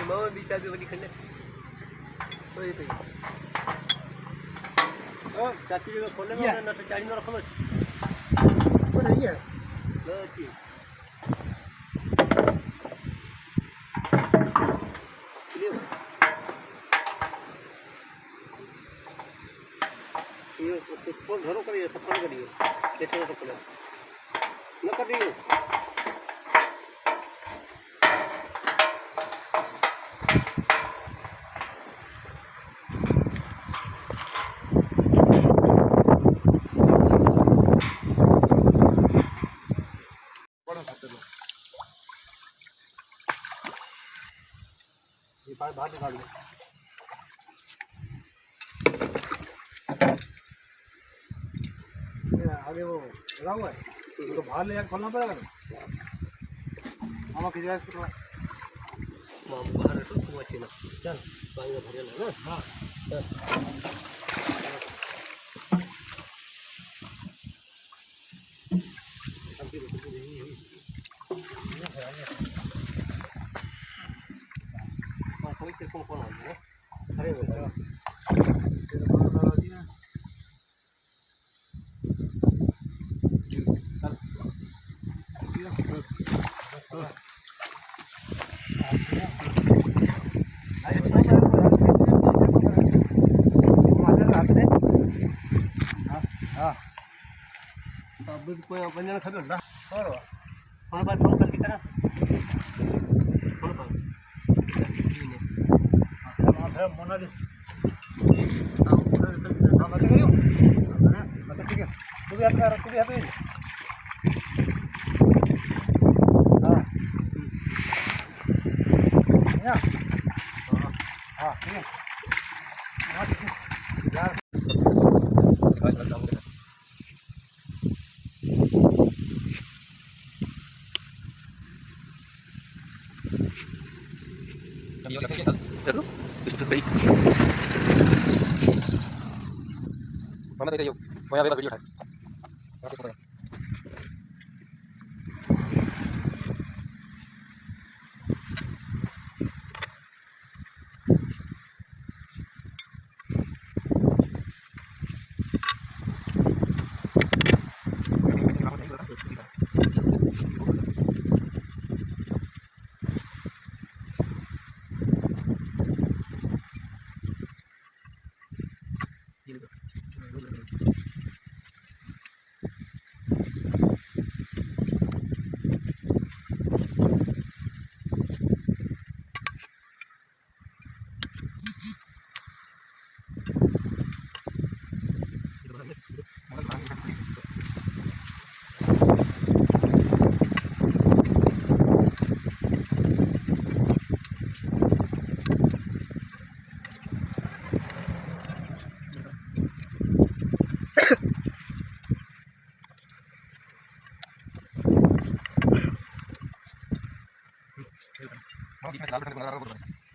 मामा बीच आगे बड़ी खंडे तो ये ओ चाची जो खोले में ना तो चारी न रखलो वो नहीं है लो जी ये उसको घरों करिए सफल करिए कैसे सफल न करिए ये बाहर निकाल दो आगे वो लगा हुआ है तो बाहर ले जाकर खोलना पड़ेगा मामा किसी बात मामा बाहर है तो तुम अच्छी ना चल पानी का भरिया ना हाँ कोई तेरे को आ गया अरे बेटा अब कोई अपन जन खबर ना और कौन बात फोन करके करा कौन बात हां मोनाली हां मत करियो मत ठीक है तू भी हाथ कर तू भी हाथ में हां या हां ठीक है हां ठीक है यार Terus, itu baik. Mama tadi yuk, mau apa video kan? Mau kita lalu kan